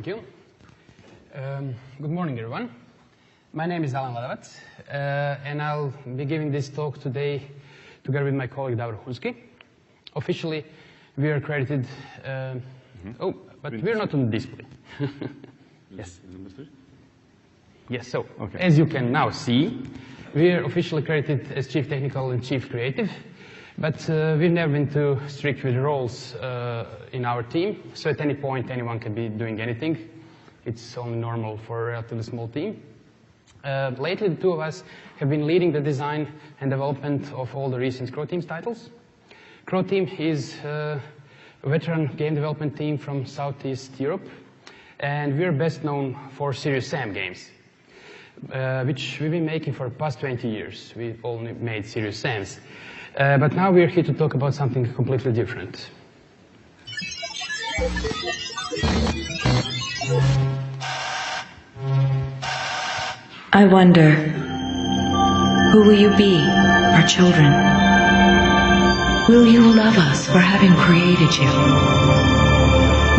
Thank you. Good morning, everyone. My name is La'Vet, and I'll be giving this talk today together with my colleague Davor Hunski. Officially, we are credited. Oh, but we're not on the display. Yes. Yes. So, okay. As you can now see, we are officially credited as Chief Technical and Chief Creative. But we've never been too strict with roles in our team, so at any point anyone can be doing anything. It's only normal for a relatively small team. Lately, the two of us have been leading the design and development of all the recent Crow Teams titles. Crow Team is a veteran game development team from Southeast Europe, and we're best known for Serious Sam games, which we've been making for the past 20 years. We've only made Serious Sams. But now we're here to talk about something completely different. I wonder, who will you be, our children? Will you love us for having created you?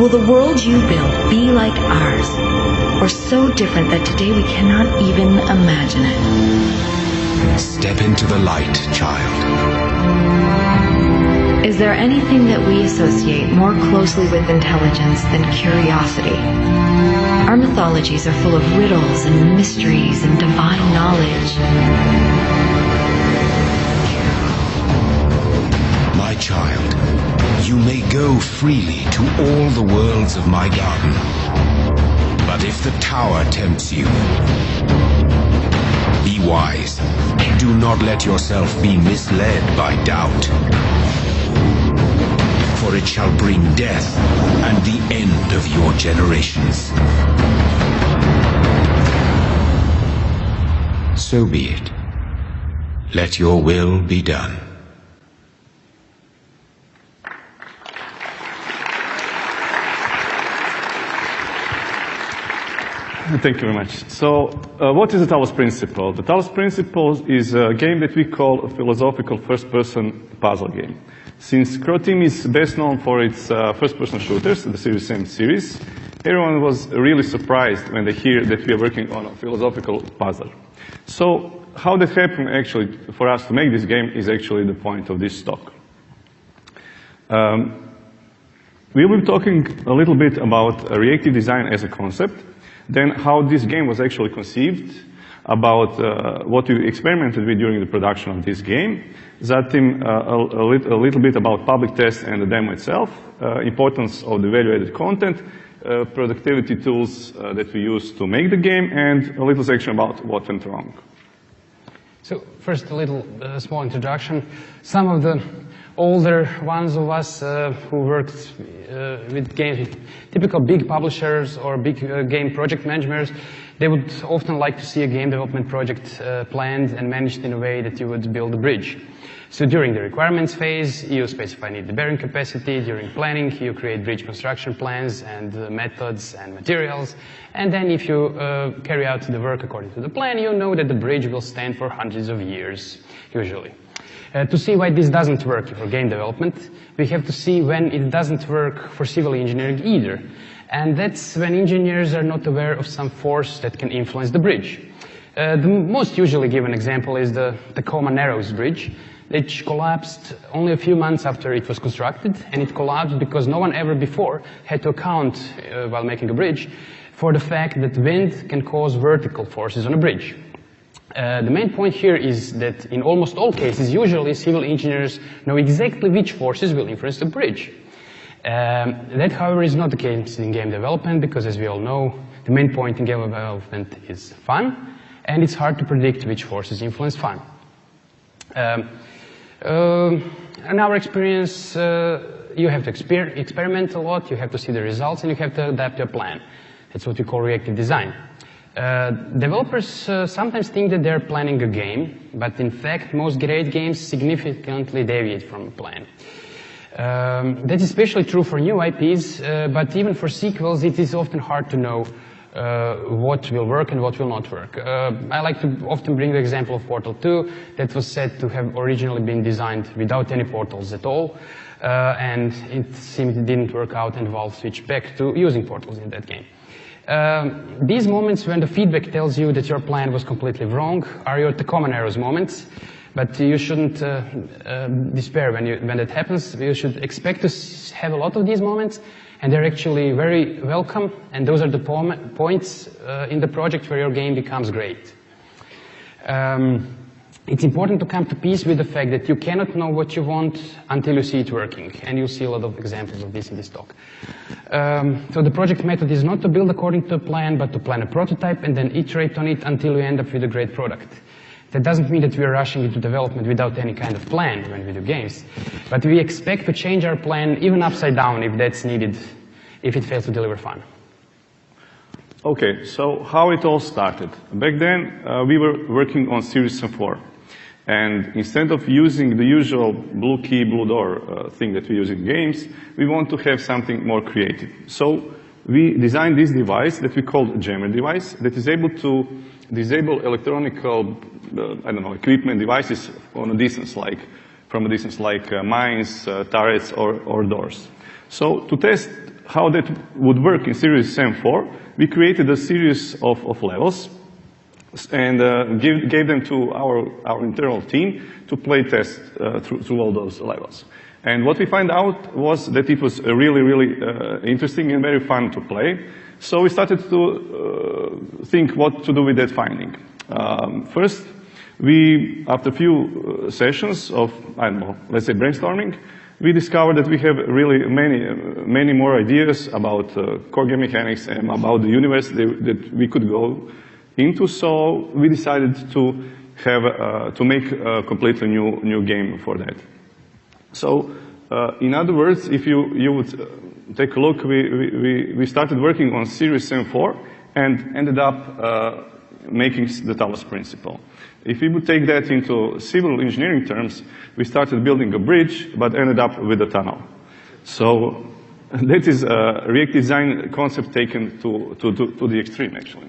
Will the world you build be like ours, or so different that today we cannot even imagine it? Step into the light, child. Is there anything that we associate more closely with intelligence than curiosity? Our mythologies are full of riddles and mysteries and divine knowledge. My child, you may go freely to all the worlds of my garden. But if the tower tempts you, be wise. Do not let yourself be misled by doubt. For it shall bring death and the end of your generations. So be it. Let your will be done. Thank you very much. So, what is the Talos Principle? The Talos Principle is a game that we call a philosophical first-person puzzle game. Since Crow Team is best known for its first-person shooters, the Serious Sam series, everyone was really surprised when they hear that we are working on a philosophical puzzle. So, how that happened actually for us to make this game is actually the point of this talk. We will be talking a little bit about reactive design as a concept, then how this game was actually conceived, about what we experimented with during the production of this game, zatim a little bit about public tests and the demo itself, importance of the value-added content, productivity tools that we use to make the game, and a little section about what went wrong. So first, a little small introduction. Some of the older ones of us who worked with games, typical big publishers or big game project managers, they would often like to see a game development project planned and managed in a way that you would build a bridge. So during the requirements phase, you specify need bearing capacity. During planning, you create bridge construction plans and methods and materials. And then if you carry out the work according to the plan, you know that the bridge will stand for hundreds of years, usually. To see why this doesn't work for game development, we have to see when it doesn't work for civil engineering either. And that's when engineers are not aware of some force that can influence the bridge. The most usually given example is the Tacoma Narrows Bridge, which collapsed only a few months after it was constructed, and it collapsed because no one ever before had to account, while making a bridge, for the fact that wind can cause vertical forces on a bridge. The main point here is that in almost all cases, usually civil engineers know exactly which forces will influence the bridge. That, however, is not the case in game development, because as we all know, the main point in game development is fun, and it's hard to predict which forces influence fun. In our experience, you have to experiment a lot, you have to see the results, and you have to adapt your plan. That's what we call reactive design. Developers sometimes think that they're planning a game, but in fact, most great games significantly deviate from a plan. That is especially true for new IPs, but even for sequels, it is often hard to know what will work and what will not work. I like to often bring the example of Portal 2 that was said to have originally been designed without any portals at all, and it seemed it didn't work out and Valve switched back to using portals in that game. These moments when the feedback tells you that your plan was completely wrong are your common errors moments, but you shouldn't despair when that happens. You should expect to have a lot of these moments, and they're actually very welcome, and those are the points in the project where your game becomes great. It's important to come to peace with the fact that you cannot know what you want until you see it working, and you'll see a lot of examples of this in this talk. So the project method is not to build according to a plan, but to plan a prototype and then iterate on it until we end up with a great product. That doesn't mean that we are rushing into development without any kind of plan when we do games, but we expect to change our plan even upside down if that's needed, if it fails to deliver fun. Okay, so how it all started. Back then, we were working on Series 4. And instead of using the usual blue key, blue door thing that we use in games, we want to have something more creative. So we designed this device that we called a jammer device that is able to disable electronic, equipment devices on a distance, from a distance like mines, turrets, or doors. So to test how that would work in Series 4, we created a series of levels and gave them to our internal team to play test through all those levels. And what we found out was that it was really, really interesting and very fun to play. So we started to think what to do with that finding. First, after a few sessions of, let's say brainstorming, we discovered that we have really many more ideas about core game mechanics and about the universe that we could go into, so we decided to make a completely new game for that. So, in other words, if you would take a look, we started working on Series 4 and ended up making the talos principle. If we would take that into civil engineering terms, we started building a bridge, but ended up with a tunnel. So that is a reactive design concept taken to the extreme, actually.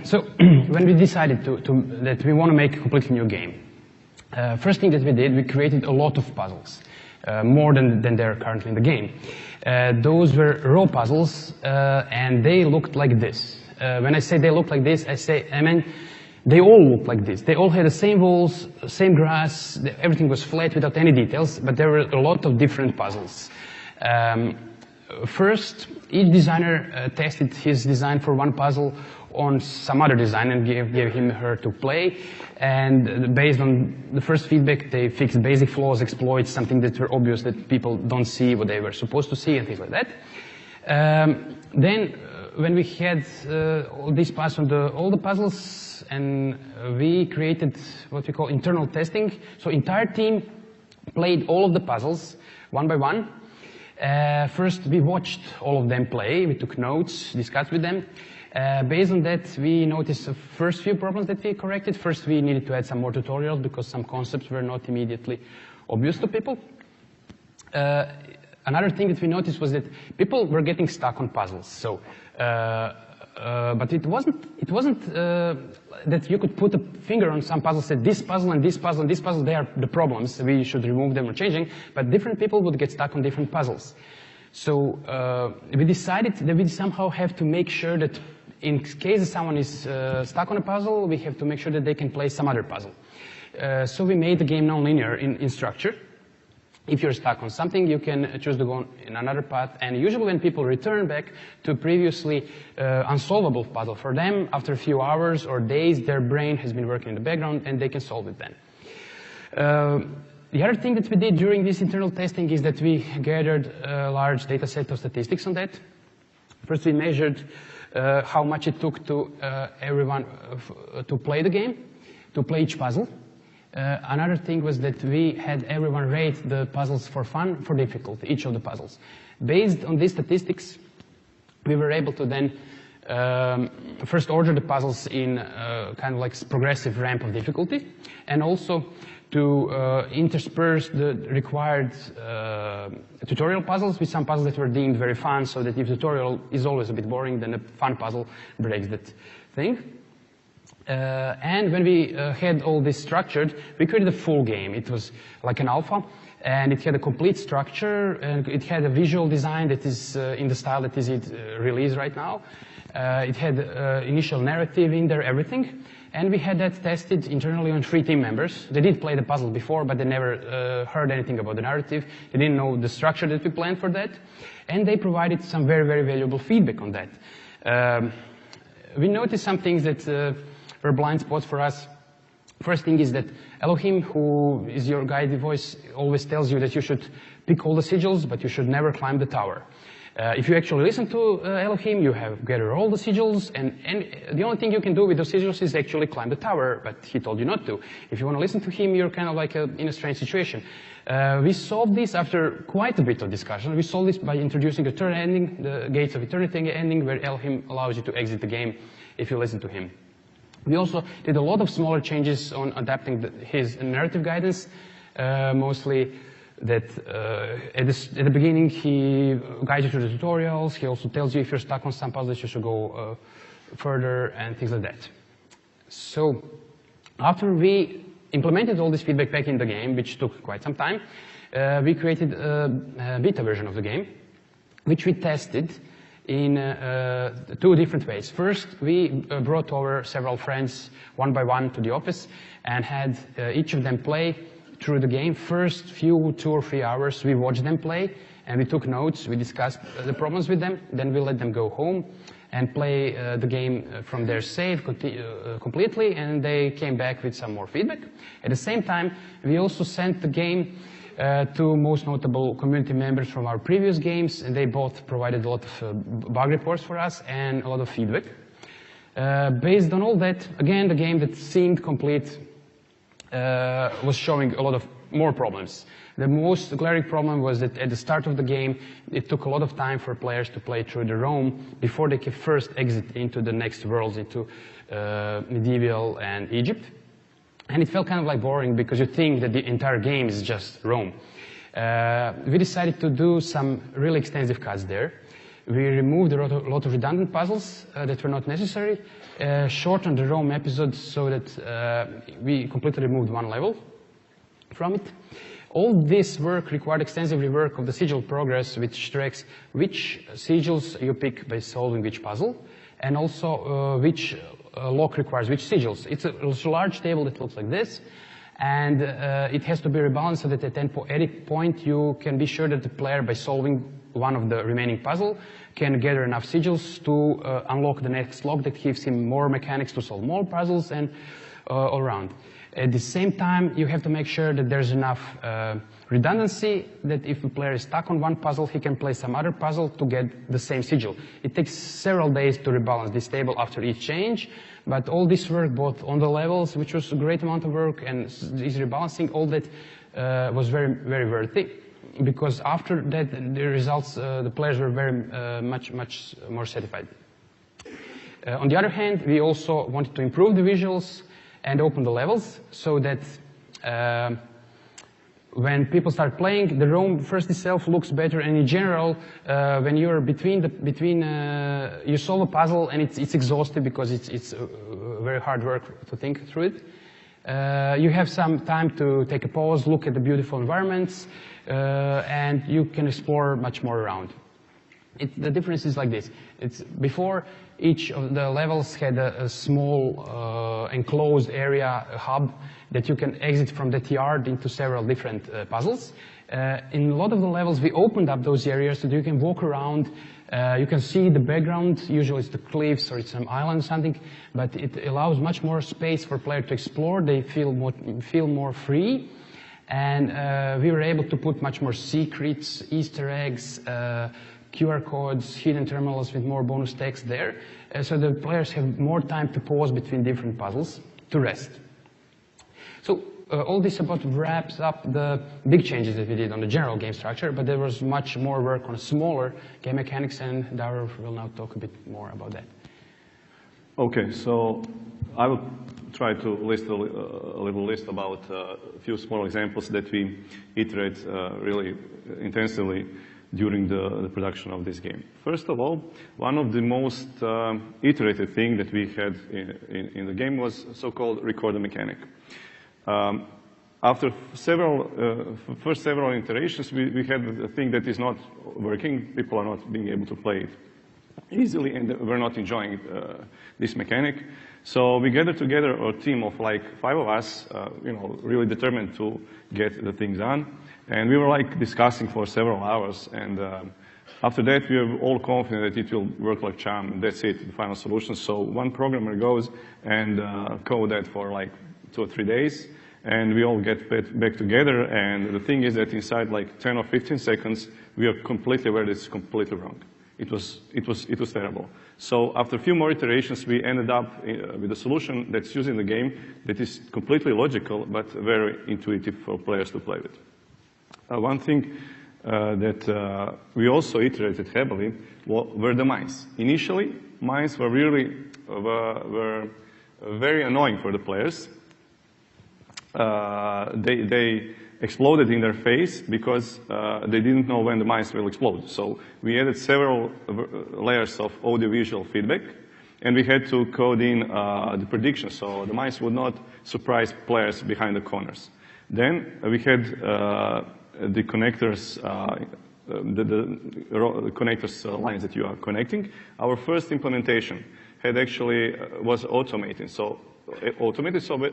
So when we decided that we want to make a completely new game, first thing that we did, we created a lot of puzzles, more than there are currently in the game. Those were raw puzzles, and they looked like this. When I say they look like this, I mean they all looked like this. They all had the same walls, same grass, everything was flat without any details, but there were a lot of different puzzles. First, each designer tested his design for one puzzle on some other design and gave him or her to play. And based on the first feedback, they fixed basic flaws, exploits, something that were obvious that people don't see what they were supposed to see and things like that. Then, when we had all these parts on all the puzzles, and we created what we call internal testing. So entire team played all of the puzzles one by one. First, we watched all of them play. We took notes, discussed with them. Based on that, we noticed the first few problems that we corrected. First, we needed to add some more tutorials because some concepts were not immediately obvious to people. Another thing that we noticed was that people were getting stuck on puzzles. So, but it wasn't that you could put a finger on some puzzles, say this puzzle and this puzzle and this puzzle, they are the problems, we should remove them or changing, but different people would get stuck on different puzzles. So we decided that we somehow have to make sure that in case someone is stuck on a puzzle, we have to make sure that they can play some other puzzle. So we made the game non-linear in structure. If you're stuck on something, you can choose to go in another path. And usually when people return back to a previously unsolvable puzzle, for them, after a few hours or days, their brain has been working in the background and they can solve it then. The other thing that we did during this internal testing is that we gathered a large data set of statistics on that. First, we measured how much it took to everyone to play the game, to play each puzzle. Another thing was that we had everyone rate the puzzles for fun, for difficulty, each of the puzzles. Based on these statistics, we were able to then first order the puzzles in kind of like progressive ramp of difficulty, and also to intersperse the required tutorial puzzles with some puzzles that were deemed very fun, so that if the tutorial is always a bit boring, then a fun puzzle breaks that thing. And when we had all this structured, we created a full game. It was like an alpha, and it had a complete structure, and it had a visual design that is in the style that is released right now. It had initial narrative in there, everything. And we had that tested internally on 3 team members. They did play the puzzle before, but they never heard anything about the narrative. They didn't know the structure that we planned for that. And they provided some very, very valuable feedback on that. We noticed some things that were blind spots for us. First thing is that Elohim, who is your guiding voice, always tells you that you should pick all the sigils, but you should never climb the tower. If you actually listen to Elohim, you have gathered all the sigils, and the only thing you can do with those sigils is actually climb the tower, but he told you not to. If you want to listen to him, you're kind of like in a strange situation. We solved this after quite a bit of discussion. We solved this by introducing a third ending, the Gates of Eternity ending, where Elohim allows you to exit the game if you listen to him. We also did a lot of smaller changes on adapting his narrative guidance, mostly that at the beginning he guides you through the tutorials. He also tells you if you're stuck on some puzzles, you should go further and things like that. So after we implemented all this feedback back in the game, which took quite some time, we created a beta version of the game, which we tested in 2 different ways. First, we brought over several friends one by one to the office and had each of them play through the game. First few 2 or 3 hours, we watched them play, and we took notes. We discussed the problems with them. Then we let them go home and play the game from their save completely, and they came back with some more feedback. At the same time, we also sent the game to most notable community members from our previous games, and they both provided a lot of bug reports for us and a lot of feedback. Based on all that, again, the game that seemed complete was showing a lot of more problems. The most glaring problem was that at the start of the game, it took a lot of time for players to play through the Rome before they could first exit into the next worlds, into medieval and Egypt. And it felt kind of like boring because you think that the entire game is just Rome. We decided to do some really extensive cuts there. We removed a lot of redundant puzzles that were not necessary, shortened the Rome episodes so that we completely removed 1 level from it. All this work required extensive rework of the sigil progress, which tracks which sigils you pick by solving which puzzle, and also which lock requires which sigils. It's a large table that looks like this, and it has to be rebalanced so that at any point you can be sure that the player, by solving one of the remaining puzzle, can gather enough sigils to unlock the next lock that gives him more mechanics to solve more puzzles and all around. At the same time, you have to make sure that there's enough redundancy that if a player is stuck on one puzzle, he can play some other puzzle to get the same sigil. It takes several days to rebalance this table after each change, but all this work, both on the levels, which was a great amount of work, and this rebalancing, all that was very, very worthy. Because after that, the results, the players were very much more satisfied. On the other hand, we also wanted to improve the visuals and open the levels so that when people start playing, the Rome first itself looks better, and in general, when you're you solve a puzzle and it's exhausting because it's very hard work to think through it. You have some time to take a pause, look at the beautiful environments, and you can explore much more around. The difference is like this. Before, each of the levels had a small enclosed area, a hub, that you can exit from that yard into several different puzzles. In a lot of the levels, we opened up those areas so that you can walk around. You can see the background. Usually it's the cliffs or it's some island or something, but it allows much more space for players to explore. They feel more free. And we were able to put much more secrets, Easter eggs, QR codes, hidden terminals with more bonus text there, so the players have more time to pause between different puzzles to rest. So all this about wraps up the big changes that we did on the general game structure, but there was much more work on smaller game mechanics, and Darov will now talk a bit more about that. Okay, so I will try to list a little list about a few small examples that we iterate really intensively during the production of this game. First of all, one of the most iterated thing that we had in the game was so-called recorder mechanic. After first several iterations, we had a thing that is not working. People are not being able to play it easily, and we're not enjoying this mechanic. So we gathered together a team of like 5 of us, really determined to get the things done. And we were like discussing for several hours. And after that, we were all confident that it will work like charm. And that's it, the final solution. So one programmer goes and code that for like 2 or 3 days. And we all get back together. And the thing is that inside like 10 or 15 seconds, we are completely aware that it's completely wrong. It was terrible. So after a few more iterations, we ended up with a solution that's using the game that is completely logical, but very intuitive for players to play with. One thing that we also iterated heavily were the mines. Initially, mines were really were very annoying for the players. They exploded in their face because they didn't know when the mines will explode. So we added several layers of audiovisual feedback, and we had to code in the prediction so the mines would not surprise players behind the corners. Then we had the connectors, the connectors lines that you are connecting. Our first implementation had actually was automated. So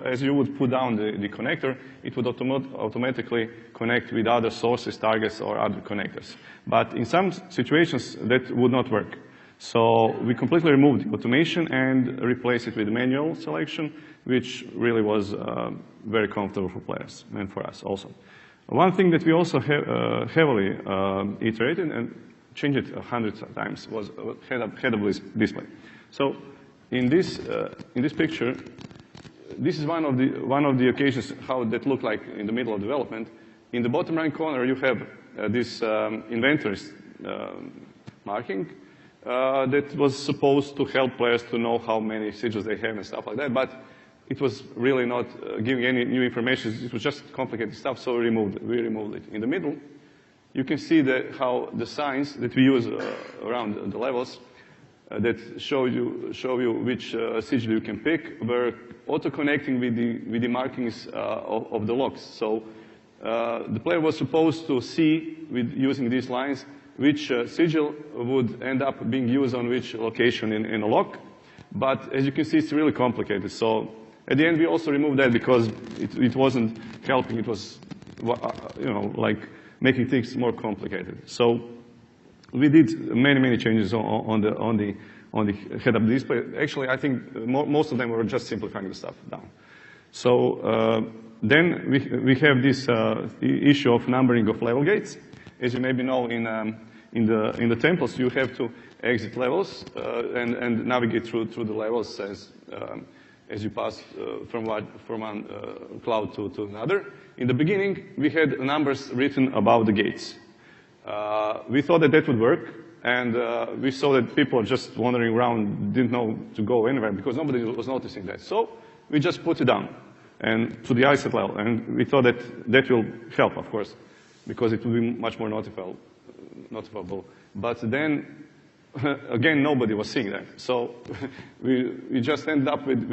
as you would put down the connector, it would automatically connect with other sources, targets, or other connectors. But in some situations, that would not work. So we completely removed the automation and replaced it with manual selection, which really was very comfortable for players and for us also. One thing that we also heavily iterated and changed it 100 times was head-up display. So in this picture, this is one of the occasions how that looked like in the middle of development. In the bottom right corner, you have this inventory marking that was supposed to help players to know how many sigils they have and stuff like that. But it was really not giving any new information. It was just complicated stuff, so we removed it. In the middle, you can see how the signs that we use around the levels that show you which sigil you can pick were auto-connecting with the markings of the locks. So the player was supposed to see, using these lines, which sigil would end up being used on which location in a lock. But as you can see, it's really complicated. So at the end, we also removed that because it wasn't helping. It was, like making things more complicated. So we did many changes on the head-up display. Actually, I think most of them were just simplifying the stuff down. So then we have this issue of numbering of level gates. As you maybe know, in the temples, you have to exit levels and navigate through the levels as you pass from one cloud to another. In the beginning, we had numbers written above the gates. We thought that would work, and we saw that people just wandering around, didn't know to go anywhere because nobody was noticing that. So we just put it down and to the ISET level, and we thought that will help, of course, because it will be much more notifiable. But then, again, nobody was seeing that. So we just ended up with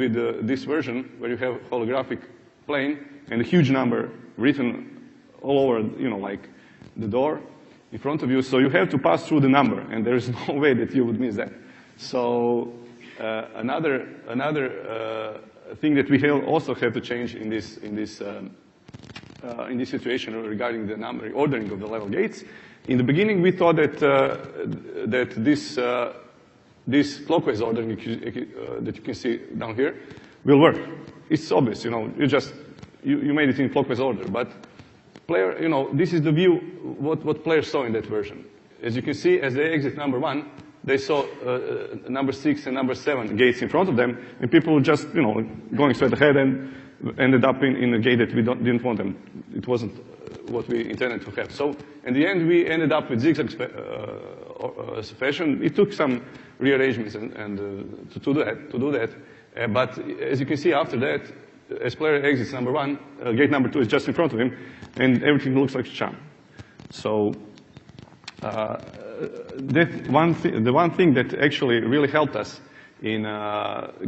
this version where you have a holographic plane and a huge number written all over, like the door in front of you. So you have to pass through the number, and there is no way that you would miss that. So another thing that we also have to change in this situation regarding the ordering of the level gates. In the beginning, we thought that this clockwise ordering that you can see down here will work. It's obvious, you made it in clockwise order, but player, this is the view what players saw in that version. As you can see, as they exit number 1, they saw number 6 and number 7 gates in front of them, and people were just, going straight ahead and ended up in a gate that we didn't want them. It wasn't what we intended to have. So in the end, we ended up with zigzag fashion. It took some rearrangements and to do that. But as you can see, after that, as player exits number 1, gate number 2 is just in front of him, and everything looks like a charm. So the one thing that actually really helped us in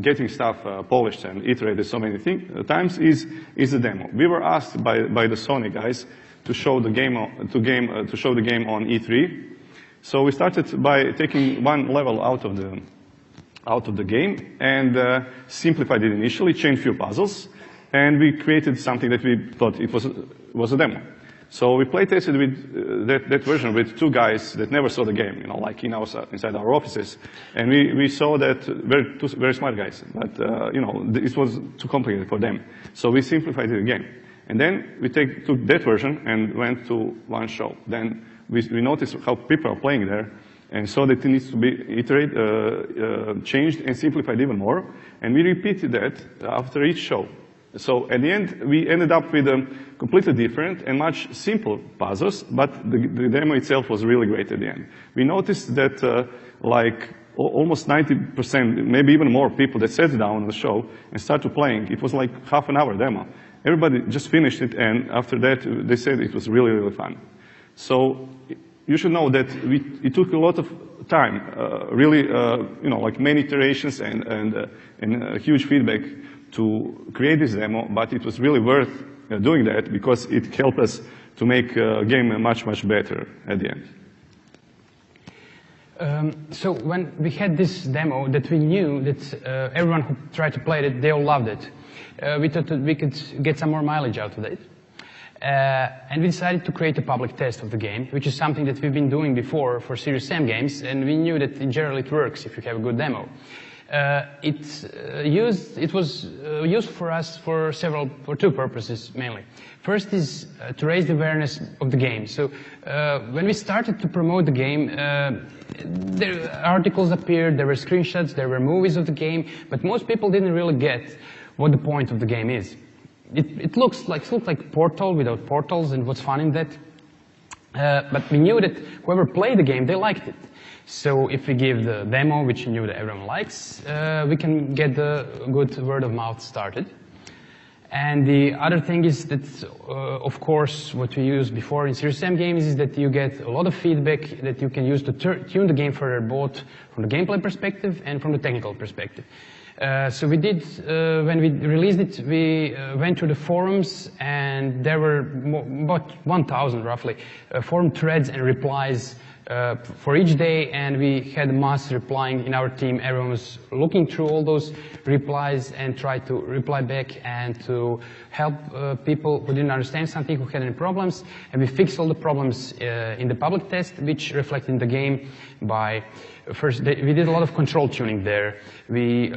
getting stuff polished and iterated so many times is the demo. We were asked by the Sony guys to show the game on E3. So we started by taking one level out of the game and simplified it initially, changed a few puzzles, and we created something that we thought it was a demo. So we play tested with that version with two guys that never saw the game, like inside our offices, and we saw that two very smart guys, but it was too complicated for them. So we simplified it again, and then we took that version and went to one show. Then we noticed how people are playing there, and saw that it needs to be changed and simplified even more, and we repeated that after each show. So at the end, we ended up with completely different and much simpler puzzles, but the demo itself was really great at the end. We noticed that almost 90%, maybe even more people that sat down on the show and started playing. It was like half an hour demo. Everybody just finished it, and after that, they said it was really, really fun. So you should know that it took a lot of time, really, like many iterations and huge feedback to create this demo, but it was really worth doing that because it helped us to make a game much, much better at the end. So when we had this demo that we knew that everyone who tried to play it, they all loved it. We thought that we could get some more mileage out of it. And we decided to create a public test of the game, which is something that we've been doing before for Serious Sam games, and we knew that in general it works if you have a good demo. It was used for us for two purposes mainly. First is to raise the awareness of the game. So when we started to promote the game, articles appeared, there were screenshots, there were movies of the game, but most people didn't really get what the point of the game is. It looks like Portal without portals and what's fun in that. But we knew that whoever played the game, they liked it. So if we give the demo, which we knew that everyone likes, we can get the good word of mouth started. And the other thing is that, of course, what we used before in Serious Sam games is that you get a lot of feedback that you can use to tune the game further, both from the gameplay perspective and from the technical perspective. So we did, when we released it, we went to the forums, and there were about 1,000 roughly forum threads and replies for each day, and we had mass replying in our team. Everyone was looking through all those replies and tried to reply back and to help people who didn't understand something, who had any problems, and we fixed all the problems in the public test, which reflected in the game by first, we did a lot of control tuning there. We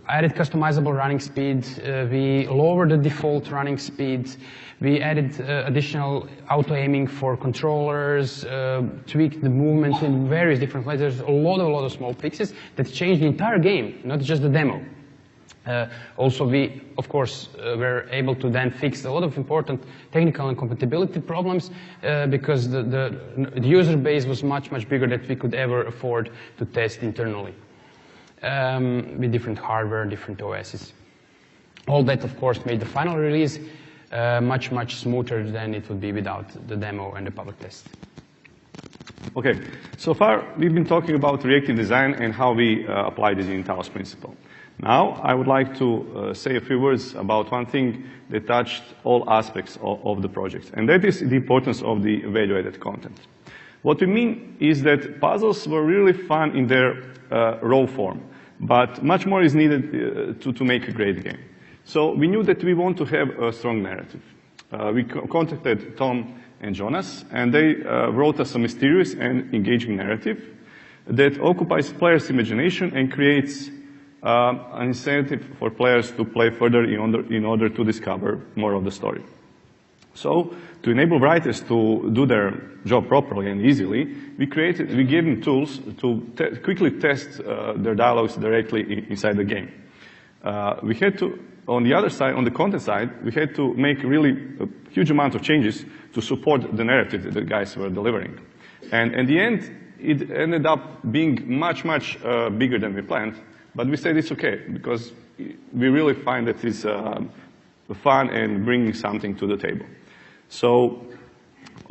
added customizable running speed. We lowered the default running speed. We added additional auto-aiming for controllers, tweaked the movement in various different ways. There's a lot of small fixes that changed the entire game, not just the demo. Also, we, of course, were able to then fix a lot of important technical and compatibility problems because the user base was much bigger than we could ever afford to test internally with different hardware, different OSs. All that, of course, made the final release much smoother than it would be without the demo and the public test. Okay, so far we've been talking about reactive design and how we apply this in Talos principle. Now, I would like to say a few words about one thing that touched all aspects of the project, and that is the importance of the value-added content. What we mean is that puzzles were really fun in their raw form, but much more is needed to make a great game. So we knew that we want to have a strong narrative. We contacted Tom and Jonas, and they wrote us a mysterious and engaging narrative that occupies players' imagination and creates an incentive for players to play further in order to discover more of the story. So, to enable writers to do their job properly and easily, we gave them tools to quickly test their dialogues directly inside the game. We had to, on the other side, on the content side, we had to make really a huge amount of changes to support the narrative that the guys were delivering. And in the end, it ended up being much bigger than we planned. But we said it's okay, because we really find that it's fun and bringing something to the table. So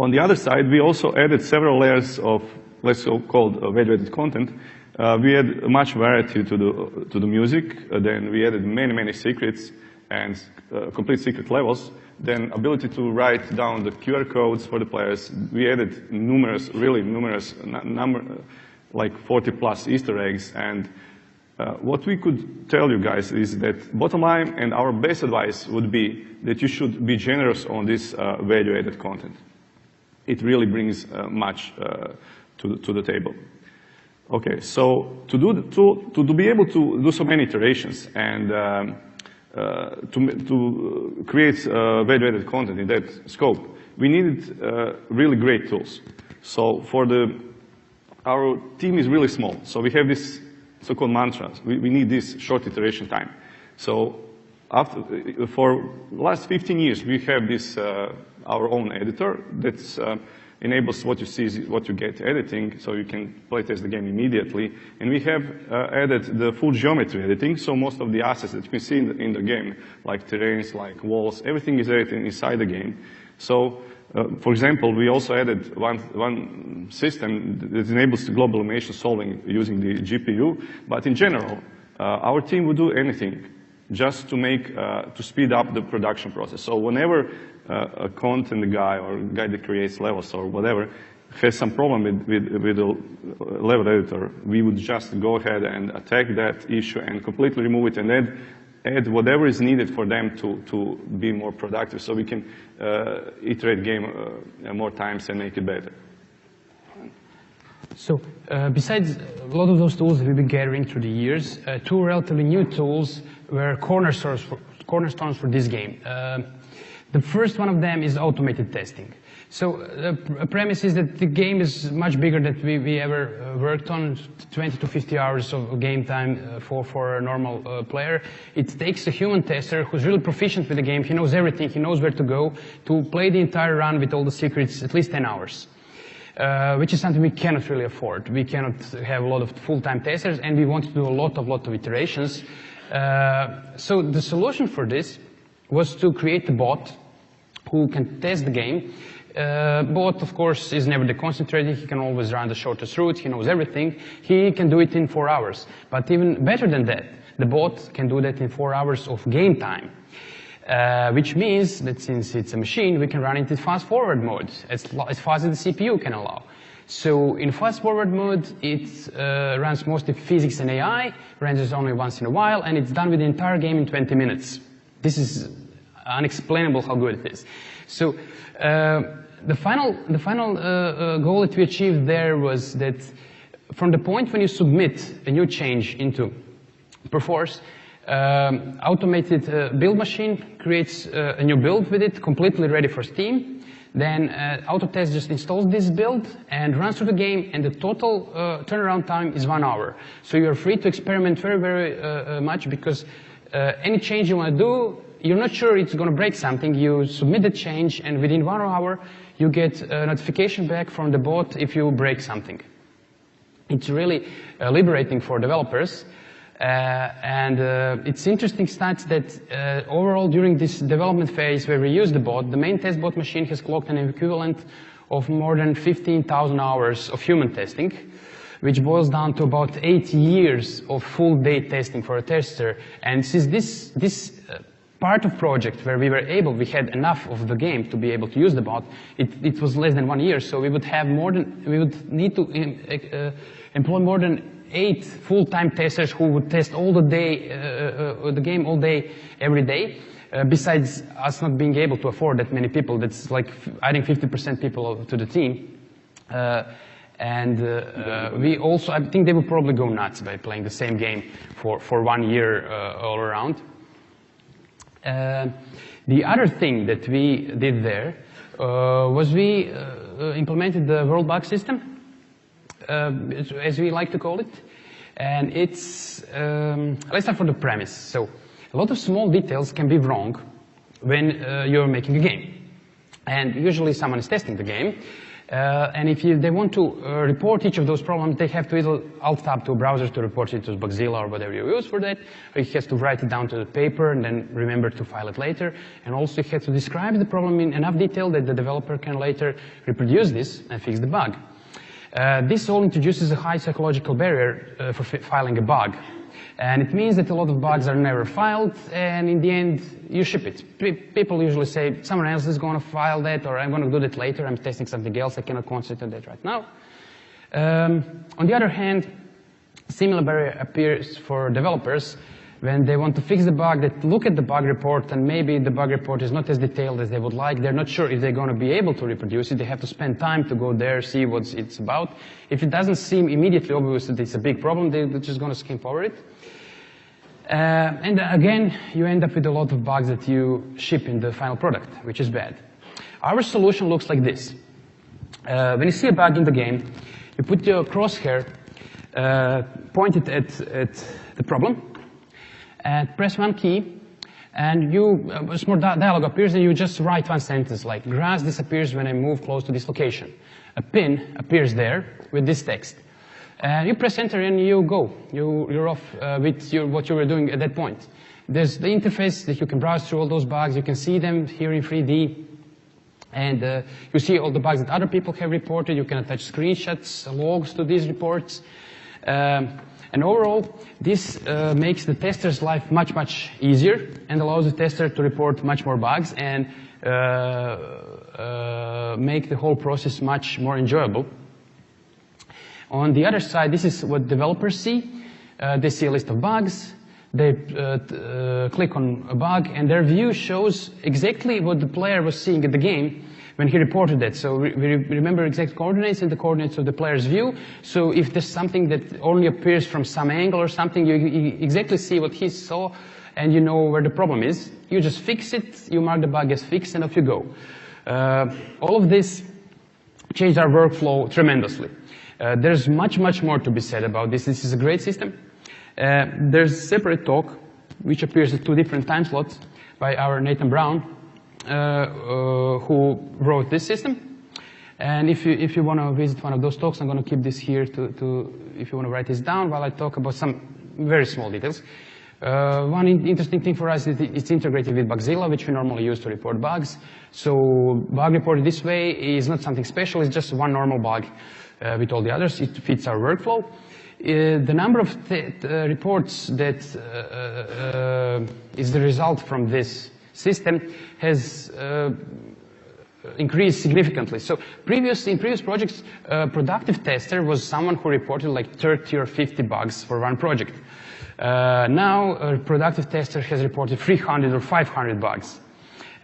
On the other side, we also added several layers of, let's call value-added content. We add much variety to the music. Then we added many secrets and complete secret levels. Then ability to write down the QR codes for the players. We added really numerous like 40+ Easter eggs. And what we could tell you guys is that bottom line and our best advice would be that you should be generous on this value-added content. It really brings much to the table. Okay, so to be able to do so many iterations and to create value-added content in that scope, we needed really great tools. So our team is really small, so we have this so-called mantras. We need this short iteration time. So for the last 15 years, we have this our own editor that enables what you see is what you get editing, so you can playtest the game immediately. And we have added the full geometry editing, so most of the assets that you can see in the game, like terrains, like walls, everything is edited inside the game. So, for example, we also added one system that enables the global animation solving using the GPU. But in general, our team would do anything just to speed up the production process. So whenever a content guy or guy that creates levels or whatever has some problem with the level editor, we would just go ahead and attack that issue and completely remove it and add whatever is needed for them to be more productive, so we can iterate game more times and make it better. So besides a lot of those tools that we've been gathering through the years, two relatively new tools were cornerstones for this game. The first one of them is automated testing. So the premise is that the game is much bigger than we ever worked on, 20 to 50 hours of game time for a normal player. It takes a human tester who's really proficient with the game. He knows everything. He knows where to go to play the entire run with all the secrets, at least 10 hours. Which is something we cannot really afford. We cannot have a lot of full-time testers, and we want to do a lot of iterations. So the solution for this was to create a bot who can test the game. Bot, of course, is never deconcentrated. He can always run the shortest route. He knows everything. He can do it in 4 hours. But even better than that, the bot can do that in 4 hours of game time. Which means that since it's a machine, we can run it in fast-forward mode, as fast as the CPU can allow. So in fast-forward mode, it runs mostly physics and AI, renders only once in a while, and it's done with the entire game in 20 minutes. This is unexplainable how good it is. So the final goal that we achieved there was that from the point when you submit a new change into Perforce, automated build machine creates a new build with it, completely ready for Steam. Then Autotest just installs this build and runs through the game, and the total turnaround time is 1 hour. So you're free to experiment very much, because any change you want to do, you're not sure it's going to break something. You submit the change, and within 1 hour, you get a notification back from the bot if you break something. It's really liberating for developers. It's interesting stats that overall during this development phase where we use the bot, the main test bot machine has clocked an equivalent of more than 15,000 hours of human testing, which boils down to about 8 years of full day testing for a tester. And since this part of project where we had enough of the game to be able to use the bot, it was less than 1 year, so we would need to employ more than 8 full-time testers who would test all the day, the game all day, every day. Besides us not being able to afford that many people, that's like adding 50% people to the team. We also, I think they would probably go nuts by playing the same game for 1 year all around. The other thing that we did there was we implemented the world bug system, as we like to call it. And it's, let's start from the premise. So a lot of small details can be wrong when you're making a game. And usually someone is testing the game. And if they want to report each of those problems, they have to either alt-tab to a browser to report it to Bugzilla or whatever you use for that, or he has to write it down to the paper and then remember to file it later. And also he has to describe the problem in enough detail that the developer can later reproduce this and fix the bug. This all introduces a high psychological barrier for filing a bug. And it means that a lot of bugs are never filed, and in the end, you ship it. People usually say, someone else is going to file that, or I'm going to do that later, I'm testing something else, I cannot concentrate on that right now. On the other hand, similar barrier appears for developers when they want to fix the bug, they look at the bug report, and maybe the bug report is not as detailed as they would like. They're not sure if they're going to be able to reproduce it. They have to spend time to go there, see what it's about. If it doesn't seem immediately obvious that it's a big problem, they're just going to skim over it. And again, you end up with a lot of bugs that you ship in the final product, which is bad. Our solution looks like this. When you see a bug in the game, you put your crosshair pointed at the problem, and press one key, and a small dialog appears, and you just write one sentence, like, grass disappears when I move close to this location. A pin appears there with this text. You press enter and you go. You're off with what you were doing at that point. There's the interface that you can browse through all those bugs. You can see them here in 3D. And you see all the bugs that other people have reported. You can attach screenshots, logs to these reports. And overall, this makes the tester's life much, much easier and allows the tester to report much more bugs and make the whole process much more enjoyable. On the other side, this is what developers see. They see a list of bugs. They click on a bug, and their view shows exactly what the player was seeing at the game when he reported it. So we remember exact coordinates and the coordinates of the player's view. So if there's something that only appears from some angle or something, you exactly see what he saw, and you know where the problem is. You just fix it, you mark the bug as fixed, and off you go. All of this changed our workflow tremendously. There's much, much more to be said about this. This is a great system. There's a separate talk, which appears at 2 different time slots, by our Nathan Brown, who wrote this system. And if you want to visit one of those talks, I'm going to keep this here if you want to write this down while I talk about some very small details. One interesting thing for us is it's integrated with Bugzilla, which we normally use to report bugs. So bug reported this way is not something special, it's just one normal bug with all the others. It fits our workflow. The number of reports that is the result from this system has increased significantly. So in previous projects, a productive tester was someone who reported like 30 or 50 bugs for one project. Now, a productive tester has reported 300 or 500 bugs.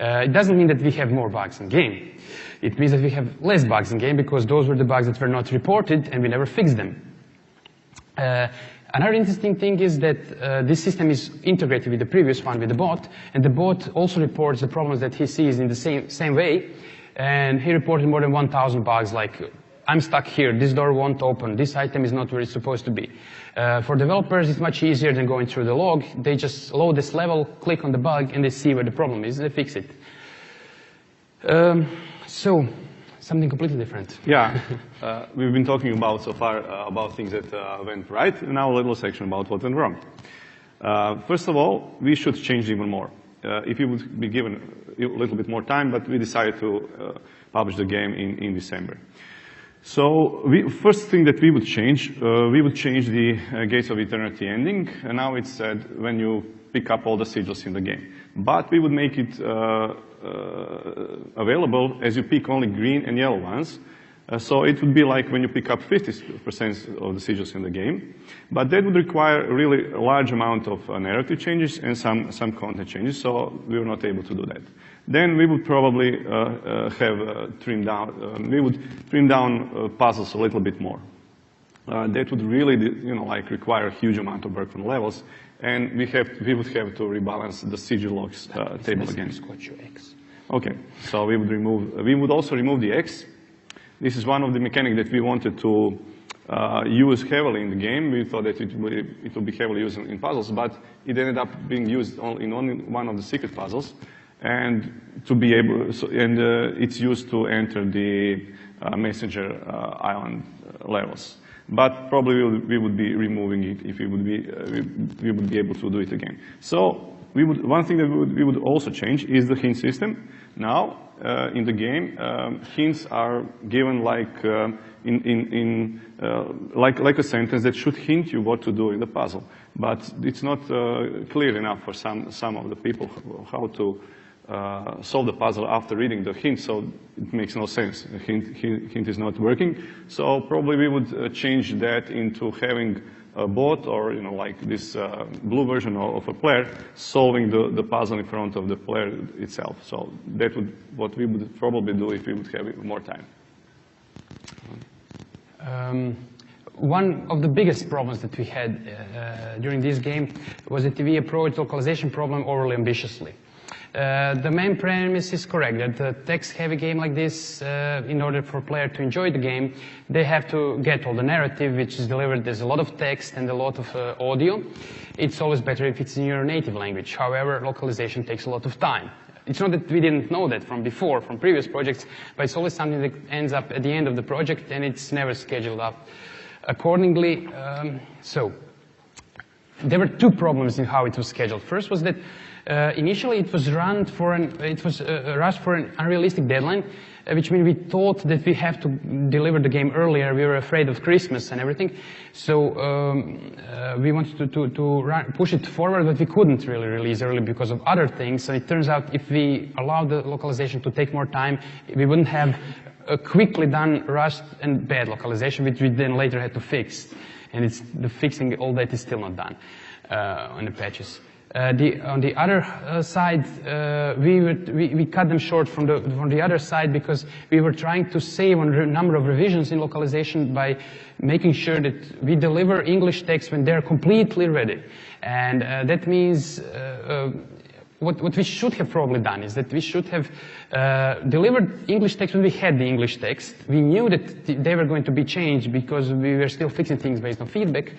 It doesn't mean that we have more bugs in game. It means that we have less bugs in game because those were the bugs that were not reported and we never fixed them. Another interesting thing is that this system is integrated with the previous one, with the bot, and the bot also reports the problems that he sees in the same way, and he reported more than 1,000 bugs, like, I'm stuck here, this door won't open, this item is not where it's supposed to be. For developers, it's much easier than going through the log. They just load this level, click on the bug, and they see where the problem is, and they fix it. So, something completely different. Yeah, we've been talking about so far about things that went right, and now a little section about what went wrong. First of all, we should change even more. If you would be given a little bit more time, but we decided to publish the game in December. So, first thing that we would change the Gates of Eternity ending, and now it's said when you pick up all the sigils in the game. But we would make it available as you pick only green and yellow ones. So it would be like when you pick up 50% of the sigils in the game. But that would require a really large amount of narrative changes and some content changes, so we were not able to do that. Then we would probably have trimmed down, puzzles a little bit more. That would really, require a huge amount of work on levels, and we would have to rebalance the sigil logs table again. Okay, so we would also remove the X. This is one of the mechanics that we wanted to use heavily in the game. We thought that it would be heavily used in puzzles, but it ended up being used in only one of the secret puzzles. and to be able, it's used to enter the Messenger island levels. But probably we would be removing it if we would be able to do it again. So one thing that we would also change is the hint system. Now in the game, hints are given like like a sentence that should hint you what to do in the puzzle. But it's not clear enough for some of the people how to solve the puzzle after reading the hint, so it makes no sense. The hint is not working. So probably we would change that into having a bot or like this blue version of a player solving the puzzle in front of the player itself. So that would what we would probably do if we would have more time. One of the biggest problems that we had during this game was that we approached localization problem overly ambitiously. The main premise is correct, that a text-heavy game like this, in order for a player to enjoy the game, they have to get all the narrative, which is delivered. There's a lot of text and a lot of audio. It's always better if it's in your native language. However, localization takes a lot of time. It's not that we didn't know that from before, from previous projects, but it's always something that ends up at the end of the project, and it's never scheduled up accordingly. So there were two problems in how it was scheduled. First was that initially it was rushed for an unrealistic deadline, which means we thought that we have to deliver the game earlier. We were afraid of Christmas and everything, so we wanted to push it forward, but we couldn't really release early because of other things. So it turns out if we allowed the localization to take more time, we wouldn't have a quickly done, rushed and bad localization, which we then later had to fix. And the fixing, all that is still not done on the patches. On the other side, we cut them short from the other side because we were trying to save on the number of revisions in localization by making sure that we deliver English text when they're completely ready. And that means what we should have probably done is that we should have delivered English text when we had the English text. We knew that they were going to be changed because we were still fixing things based on feedback.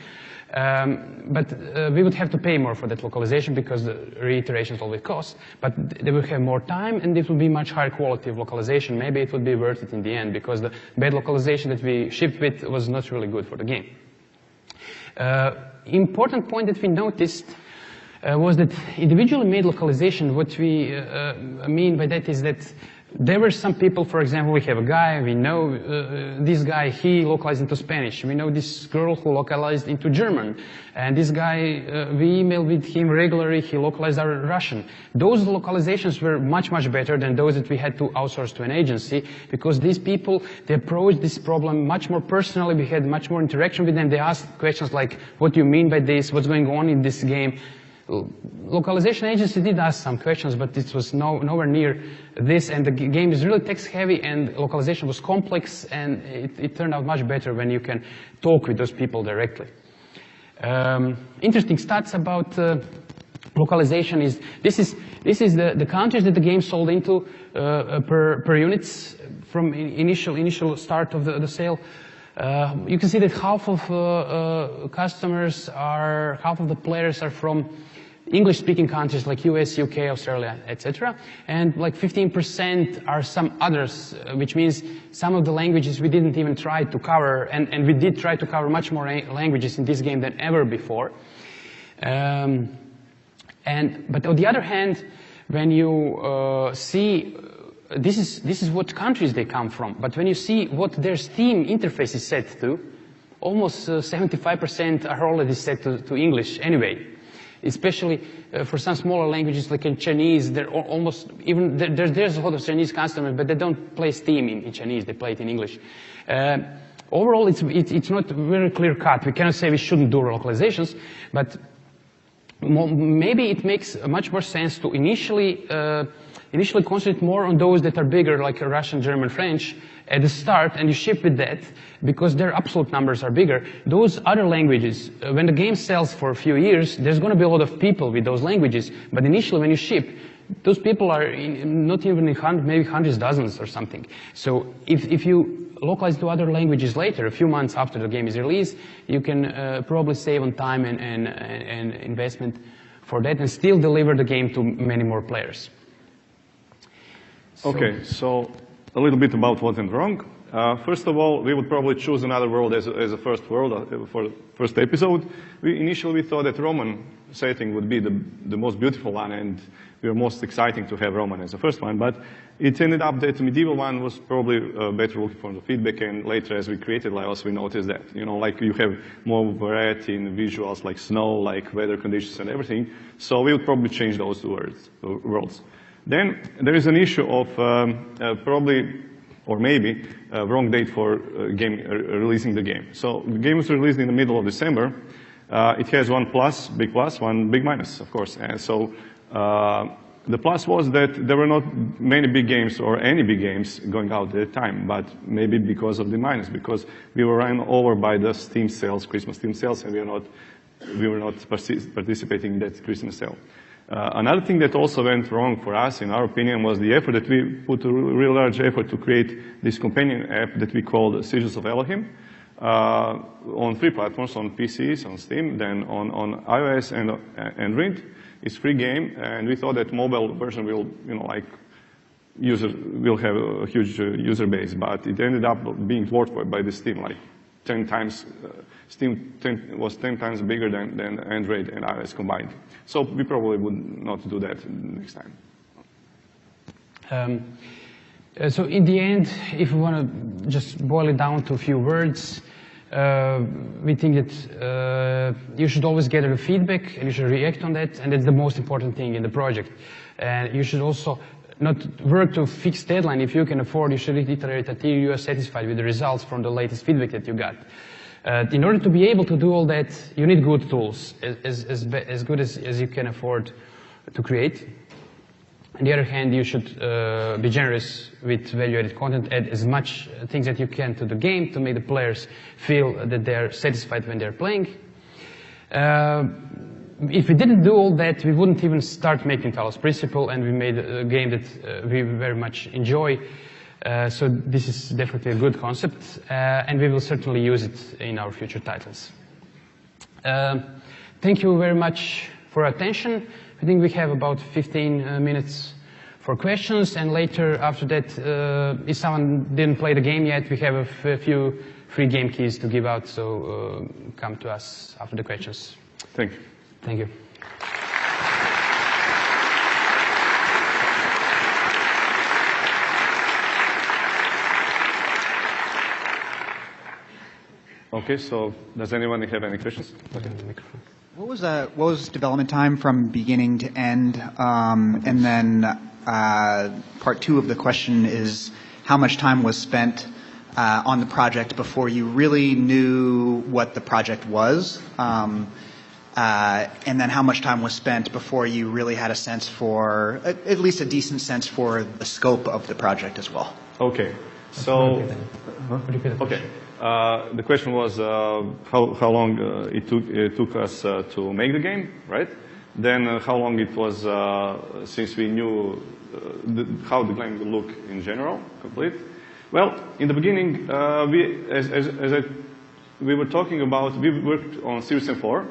But we would have to pay more for that localization because the reiterations always cost, but they would have more time and it would be much higher quality of localization. Maybe it would be worth it in the end because the bad localization that we shipped with was not really good for the game. Important point that we noticed was that individually made localization, what we mean by that is that there were some people, for example, we have a guy, we know this guy, he localized into Spanish. We know this girl who localized into German. And this guy, we email with him regularly, he localized our Russian. Those localizations were much, much better than those that we had to outsource to an agency because these people, they approached this problem much more personally. We had much more interaction with them. They asked questions like, what do you mean by this? What's going on in this game? Localization agency did ask some questions, but it was nowhere near this, and the game is really text-heavy, and localization was complex, and it turned out much better when you can talk with those people directly. Interesting stats about localization is this is the countries that the game sold into per units from initial start of the sale. You can see that half of half of the players are from English-speaking countries like US, UK, Australia, etc. And like 15% are some others, which means some of the languages we didn't even try to cover, and we did try to cover much more languages in this game than ever before. But on the other hand, when you see this is what countries they come from, but when you see what their Steam interface is set to, almost 75% are already set to English anyway. Especially for some smaller languages like in Chinese, they're almost even there's a lot of Chinese customers, but they don't play Steam in Chinese; they play it in English. Overall, it's not very clear cut. We cannot say we shouldn't do localizations, but maybe it makes much more sense to initially concentrate more on those that are bigger, like Russian, German, French, at the start, and you ship with that because their absolute numbers are bigger. Those other languages, when the game sells for a few years, there's going to be a lot of people with those languages, but initially when you ship, those people are not even in maybe hundreds, dozens or something. So if you localize to other languages later, a few months after the game is released, you can probably save on time and investment for that and still deliver the game to many more players. Okay, so a little bit about what went wrong. First of all, we would probably choose another world as a first world for the first episode. Initially we thought that Roman setting would be the most beautiful one, and we were most exciting to have Roman as the first one, but it ended up that the medieval one was probably better looking for the feedback, and later as we created levels, we noticed that, you know, like you have more variety in visuals, like snow, like weather conditions and everything, so we would probably change those two worlds. Then there is an issue of probably, or maybe, wrong date for releasing the game. So the game was released in the middle of December. It has one big plus, one big minus, of course. And so the plus was that there were not many big games or any big games going out at the time, but maybe because of the minus, because we were run over by the Steam sales, Christmas Steam sales, and we were not participating in that Christmas sale. Another thing that also went wrong for us, in our opinion, was the effort that we put a real large effort to create this companion app that we called Sigils of Elohim on 3 platforms, on PCs, on Steam, then on iOS and Android. It's a free game, and we thought that mobile version will, you know, like will have a huge user base, but it ended up being dwarfed by the Steam, like 10 times. Steam was 10 times bigger than Android and iOS combined. So we probably would not do that next time. So in the end, if we want to just boil it down to a few words, we think that you should always gather the feedback and you should react on that, and that's the most important thing in the project. And you should also not work to a fixed deadline. If you can afford, you should iterate until you are satisfied with the results from the latest feedback that you got. In order to be able to do all that, you need good tools, as good as you can afford to create. On the other hand, you should be generous with value-added content, add as much things that you can to the game to make the players feel that they are satisfied when they're playing. If we didn't do all that, we wouldn't even start making Talos Principle, and we made a game that we very much enjoy. So this is definitely a good concept, and we will certainly use it in our future titles. Thank you very much for your attention. I think we have about 15 minutes for questions, and later after that, if someone didn't play the game yet, we have a few free game keys to give out, so come to us after the questions. Thank you. Thank you. Okay, so does anyone have any questions? Okay. What was development time from beginning to end? And then part two of the question is how much time was spent on the project before you really knew what the project was? And then how much time was spent before you really had a sense for, at least a decent sense for the scope of the project as well? Okay, so, okay. The question was how long it took us to make the game, right? Then how long it was since we knew how the game would look in general, complete. Well, in the beginning, we were talking about, we worked on Series M4,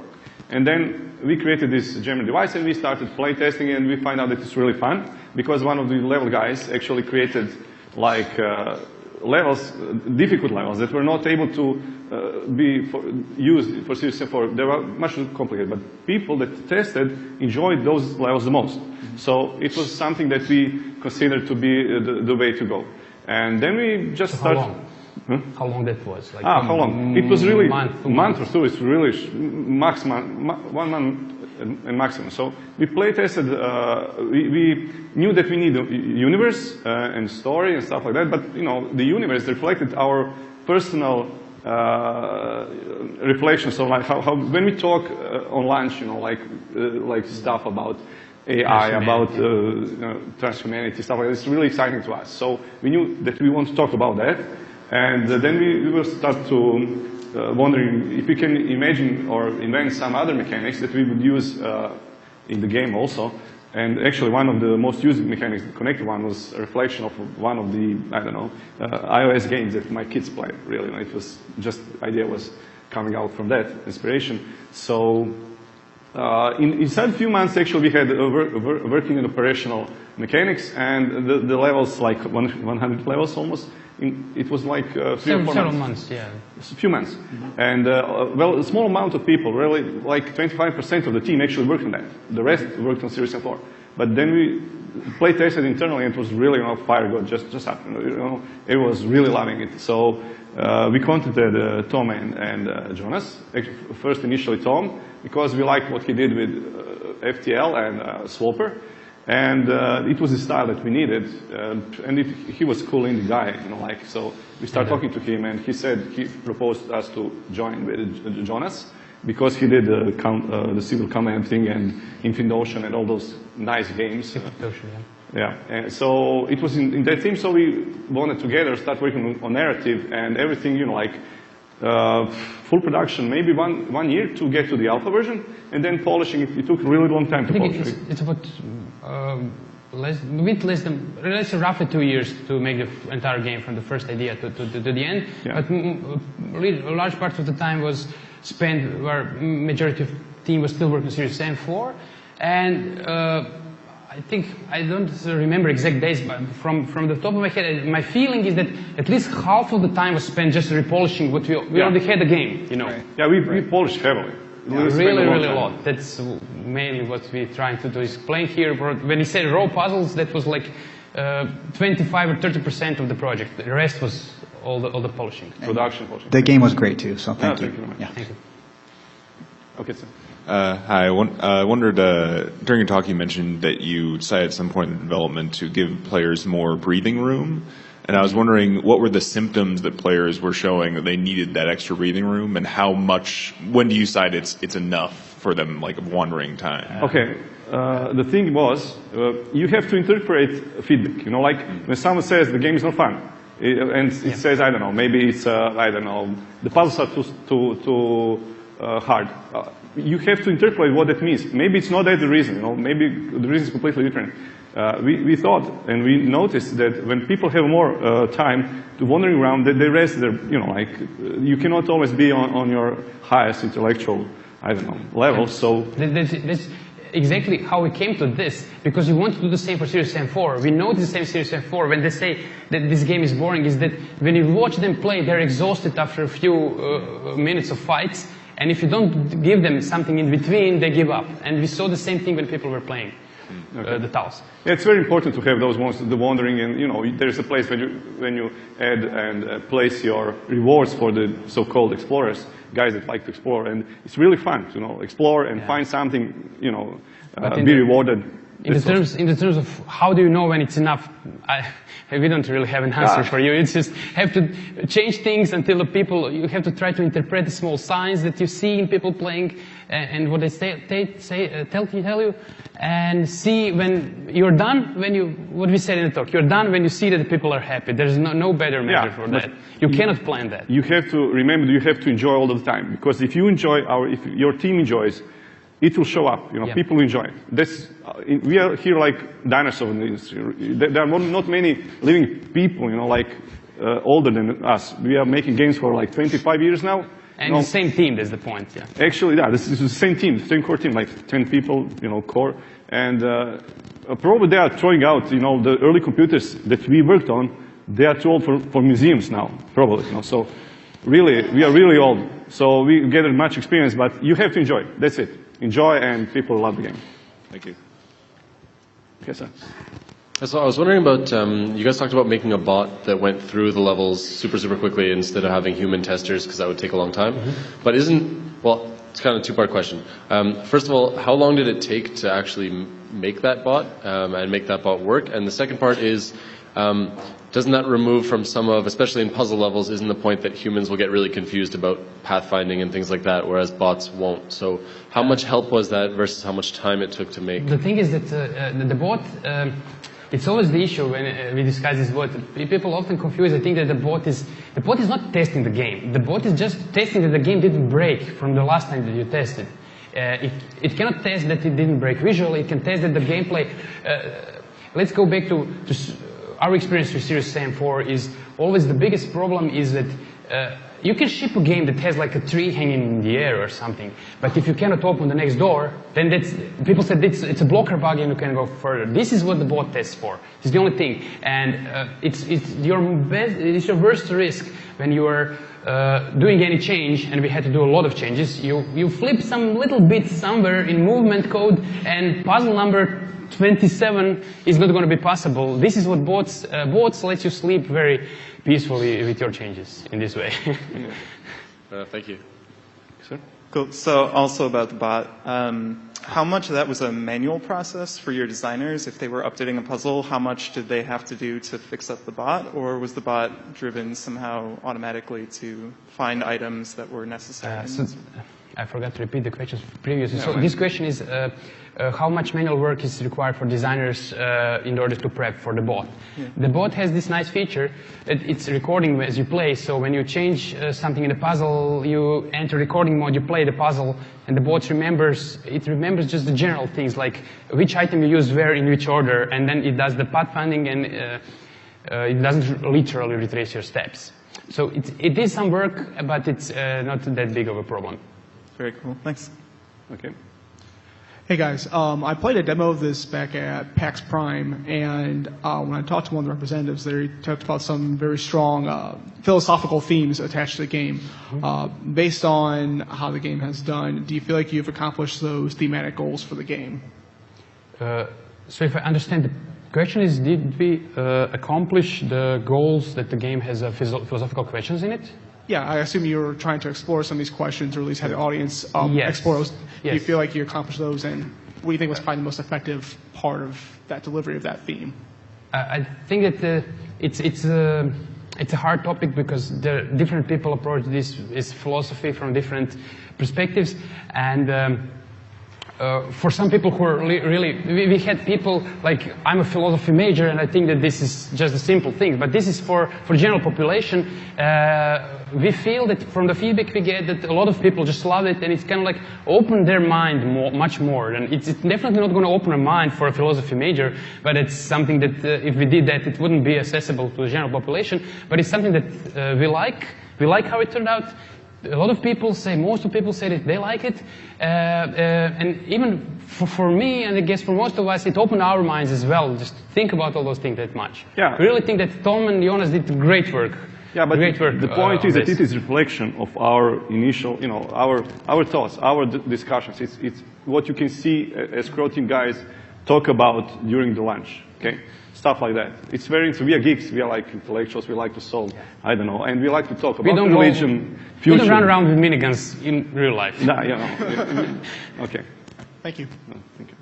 and then we created this German device and we started playtesting, and we find out that it's really fun because one of the level guys actually created like levels, difficult levels that were not able to be used for Series M4. They were much too complicated, but people that tested enjoyed those levels the most. So it was something that we considered to be the way to go. And then we just started. How long? How long that was? Like how long? It was really month, a month or two. It's really maximum 1 month and maximum. So we play tested. We knew that we need a universe and story and stuff like that. But you know, the universe reflected our personal reflections. So like how when we talk on lunch, you know, like stuff about AI, about transhumanity, stuff like that. It's really exciting to us. So we knew that we want to talk about that. And then we will start to wondering if we can imagine or invent some other mechanics that we would use in the game also. And actually one of the most used mechanics, the connected one, was a reflection of one of the, I don't know, iOS games that my kids play, really. And it was just, idea was coming out from that inspiration. So inside a few months, actually, we had working in operational mechanics, and the levels, like 100 levels almost, it was like 3 or 4 Several months. months, yeah. A few months. And, well, a small amount of people, really, like 25% of the team actually worked on that. The rest worked on Series M4. But then we play tested internally, and it was really, fire god just happened. It was really loving it. So we contacted Tom and Jonas. First, initially Tom, because we liked what he did with FTL and Swapper. And it was the style that we needed, and he was cool indie guy, so we started talking to him, and he said he proposed us to join with Jonas, because he did the Civil Command thing and Infinite Ocean and all those nice games. Yeah, and so it was in that team, so we wanted together start working on narrative and everything, full production, maybe one year to get to the alpha version, and then polishing it. It took a really long time to polish it. It's about less than roughly 2 years to make the entire game from the first idea to the end. Yeah. But a large part of the time was spent where majority of the team was still working on Series M4, and I think, I don't remember exact days, but from the top of my head, my feeling is that at least half of the time was spent just repolishing what we already had the game, Right. Yeah, we polished heavily. Really a lot. That's mainly what we're trying to do, is playing here. When you say raw puzzles, that was like 25 or 30% of the project. The rest was all the polishing. Production polishing. The game was great too, so thank you. Thank you very much. Yeah. Thank you. Okay, sir. Hi, I wondered, during your talk you mentioned that you decided at some point in development to give players more breathing room. And I was wondering, what were the symptoms that players were showing that they needed that extra breathing room, and when do you decide it's enough for them, like wandering time? Okay, the thing was, you have to interpret feedback. Like when someone says the game is not fun, and it says, I don't know, maybe it's, the puzzles are too hard. You have to interpret what that means. Maybe it's not that the reason, maybe the reason is completely different. We thought, and we noticed that when people have more time to wandering around, that they rest their, you cannot always be on your highest intellectual, level, so. That's exactly how we came to this, because we want to do the same for Series M4. We know the same Series M4 when they say that this game is boring, is that when you watch them play, they're exhausted after a few minutes of fights, and if you don't give them something in between, they give up. And we saw the same thing when people were playing the talos. Yeah, it's very important to have those ones, the wandering, and there's a place when you add and place your rewards for the so-called explorers, guys that like to explore, and it's really fun to explore and find something, be rewarded. In the terms of how do you know when it's enough, we don't really have an answer for you. You just have to change things until the people, you have to try to interpret the small signs that you see in people playing and what they tell you, and see when you're done, what we said in the talk, you're done when you see that the people are happy. There's no better measure for that. You cannot plan that. You have to remember, you have to enjoy all the time, because if you enjoy, if your team enjoys, it will show up. People enjoy it. We are here like dinosaurs in the industry. There are not many living people, older than us. We are making games for like 25 years now. And the same team, that's the point, yeah. Actually, yeah, this is the same team, same core team, like 10 people, core. And probably they are throwing out, the early computers that we worked on, they are too old for museums now, probably. So really, we are really old. So we gathered much experience, but you have to enjoy. That's it. Enjoy, and people love the game. Thank you. Yes, sir. So I was wondering about, you guys talked about making a bot that went through the levels super quickly instead of having human testers, because that would take a long time. But it's kind of a two-part question. First of all, how long did it take to actually make that bot and make that bot work? And the second part is, doesn't that remove from some of, especially in puzzle levels, isn't the point that humans will get really confused about pathfinding and things like that, whereas bots won't? So how much help was that versus how much time it took to make? The thing is that the bot, it's always the issue when we discuss this bot. People often confuse, I think, that the bot is not testing the game. The bot is just testing that the game didn't break from the last time that you tested. It cannot test that it didn't break visually. It can test that the gameplay. Let's go back to our experience with Series M4 is always the biggest problem is that you can ship a game that has like a tree hanging in the air or something, but if you cannot open the next door, then people said it's a blocker bug and you can go further. This is what the bot tests for. It's the only thing, and it's your worst risk when you are doing any change, and we had to do a lot of changes. You flip some little bit somewhere in movement code, and puzzle number 27 is not going to be possible. This is what bots let you sleep very peacefully with your changes in this way. Thank you. Sir? Cool. So also about the bot, how much of that was a manual process for your designers? If they were updating a puzzle, how much did they have to do to fix up the bot? Or was the bot driven somehow automatically to find items that were necessary? I forgot to repeat the questions previously. So this question is how much manual work is required for designers in order to prep for the bot. Yeah. The bot has this nice feature that it's recording as you play. So when you change something in the puzzle, you enter recording mode, you play the puzzle, and the bot remembers just the general things like which item you used where in which order, and then it does the pathfinding, and it doesn't literally retrace your steps. So it is some work, but it's not that big of a problem. Very cool. Thanks. Okay. Hey guys, I played a demo of this back at PAX Prime, and when I talked to one of the representatives there, he talked about some very strong philosophical themes attached to the game. Based on how the game has done, do you feel like you've accomplished those thematic goals for the game? So if I understand the question is, did we accomplish the goals that the game has philosophical questions in it? Yeah, I assume you were trying to explore some of these questions, or at least have the audience explore those. Yes. Do you feel like you accomplished those, and what do you think was probably the most effective part of that delivery of that theme? I think that it's a hard topic because different people approach this philosophy from different perspectives, and for some people who are really, we had people like, I'm a philosophy major and I think that this is just a simple thing, but this is for general population. We feel that from the feedback we get that a lot of people just love it, and it's kind of like open their mind much more. And it's definitely not going to open a mind for a philosophy major, but it's something that if we did that, it wouldn't be accessible to the general population. But it's something that we like. We like how it turned out. A lot of people say, most of people say that they like it, and even for me, and I guess for most of us, it opened our minds as well. Just think about all those things that much. Yeah. We really think that Tom and Jonas did great work. Yeah, but the point is that it is a reflection of our initial, our thoughts, our discussions. It's what you can see as Crow Team guys talk about during the lunch. Okay. Stuff like that. It's we are geeks, we are like intellectuals, we like to solve, I don't know, and we like to talk about religion, future. We don't run around with miniguns in real life. No, Okay. Thank you. No, thank you.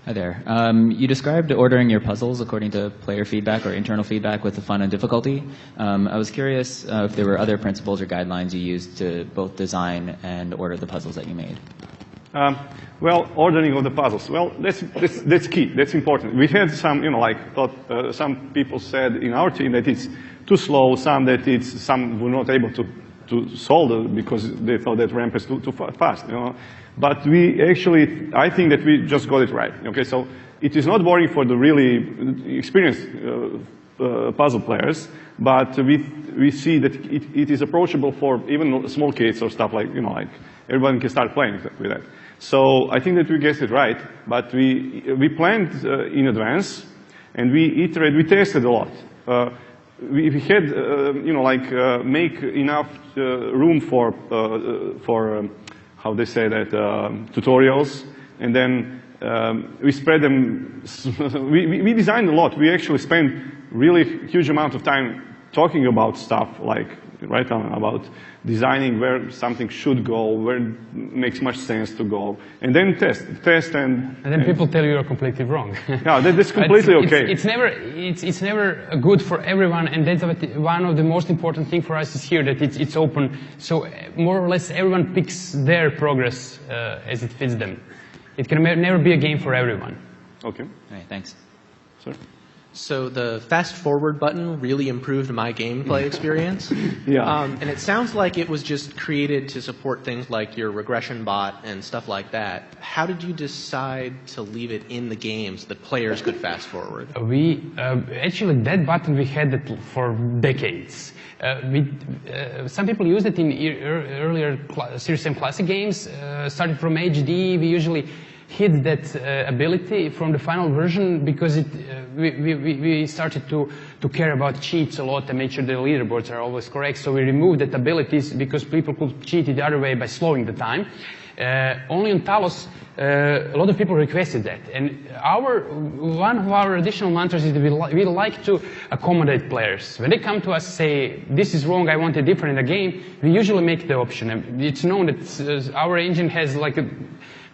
Hi there. You described ordering your puzzles according to player feedback or internal feedback with the fun and difficulty. I was curious if there were other principles or guidelines you used to both design and order the puzzles that you made. Well, ordering of the puzzles. Well, that's key. That's important. We had some, some people said in our team that it's too slow. Some were not able to solve it because they thought that ramp is too fast. But we actually, I think that we just got it right. Okay, so it is not boring for the really experienced puzzle players, but we see that it is approachable for even small kids or stuff like everyone can start playing with that. So I think that we guessed it right, but we planned in advance, and we tested a lot. We had, make enough room for how they say that, tutorials, and then we spread them. We designed a lot. We actually spent really huge amount of time talking about stuff about designing where something should go, where it makes much sense to go, and then test and then people tell you're completely wrong. Yeah, that's completely okay. It's never good for everyone, and that's one of the most important things for us is here that it's open, so more or less everyone picks their progress as it fits them. It can never be a game for everyone. Okay. All right, thanks. Sir? So the fast forward button really improved my gameplay experience. Yeah. And it sounds like it was just created to support things like your regression bot and stuff like that. How did you decide to leave it in the game so that players could fast forward? We actually, that button we had it for decades. Some people used it in earlier Series M Classic games. Started from HD, we usually hid that ability from the final version because we started to care about cheats a lot and make sure the leaderboards are always correct. So we removed that abilities because people could cheat it the other way by slowing the time. Only on Talos, a lot of people requested that. And one of our additional mantras is that we like to accommodate players. When they come to us say, this is wrong, I want it different in the game, we usually make the option. And it's known that our engine has like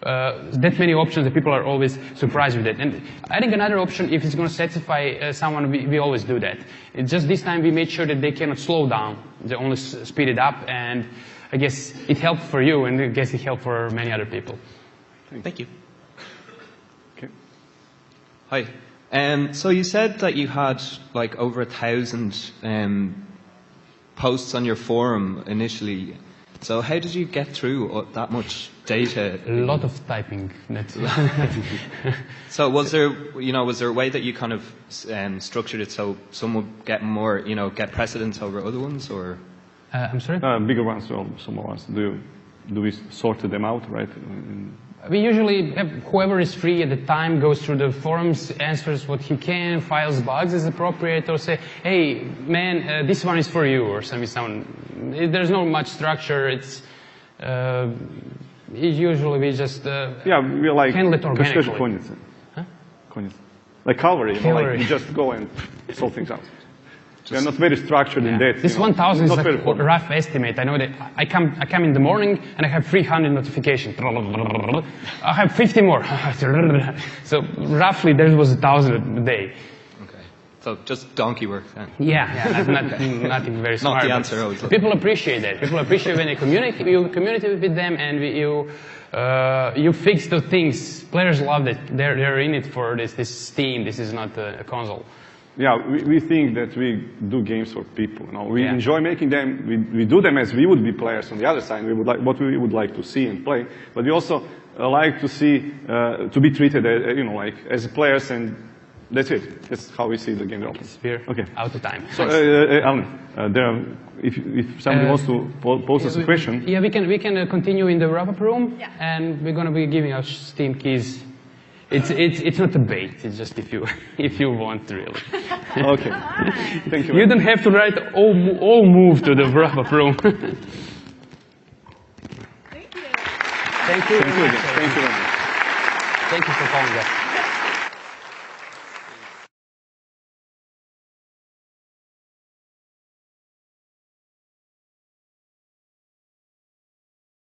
that many options that people are always surprised with it. And adding another option, if it's going to satisfy someone, we always do that. It's just this time we made sure that they cannot slow down. They only speed it up. And I guess it helped for you, and I guess it helped for many other people. Thank you. Okay. Hi. So you said that you had like over 1,000 posts on your forum initially. So how did you get through that much data? A lot of typing. So was there a way that you kind of structured it so some would get more, get precedence over other ones, or? I'm sorry? Bigger ones or smaller ones. Do we sort them out, right? We usually have whoever is free at the time goes through the forums, answers what he can, files bugs as appropriate, or say, hey, man, this one is for you, or something. There's no much structure. It's usually we just we're like handle it organically. Huh? Like Calvary, like you just go and solve things out. We're not very structured in that. This 1,000 is like a rough estimate. I know that I come in the morning and I have 300 notifications. I have 50 more. So roughly there was 1,000 a day. Okay. So just donkey work then. Yeah, nothing very smart. Not the answer always. People appreciate that. People appreciate when you communicate with them and you fix the things. Players love that. They're in it for this team. This is not a console. Yeah, we think that we do games for people. We enjoy making them. We do them as we would be players on the other side. We would like what we would like to see and play. But we also like to see to be treated, like as players, and that's it. That's how we see the game development. We're okay. Out of time. So, Alan, if somebody wants to pose us a question. Yeah, we can continue in the wrap-up room, and we're going to be giving out Steam keys. It's not a bait. It's just if you want to really. Okay. Thank you. You don't have to write all move to the wrap-up room. Thank you. Thank you. Thank you. Thank you for calling us.